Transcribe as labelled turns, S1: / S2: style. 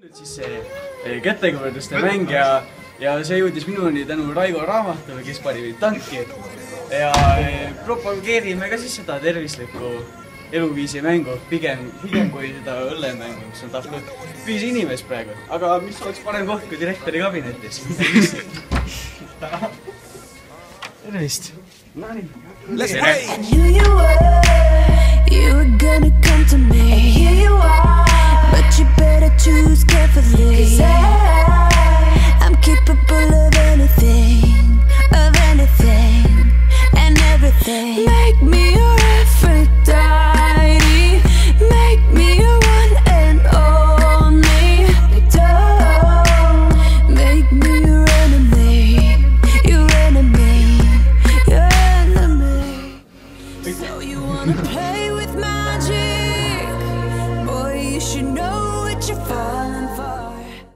S1: Nüüd siis see kätekõverduste mäng ja see jõudis minuni tänu Raigo raamatule, kes pani meid tanki. Ja propageerime ka siis seda tervislikku eluviisi mängu, pigem kui seda õllemängu, mis on tahtnud 5 inimest praegu. Aga mis oleks parem koht kui direktori kabinetis? Tervist!
S2: Let's play!
S3: I knew you were gonna come to me. And here you are, but you better choose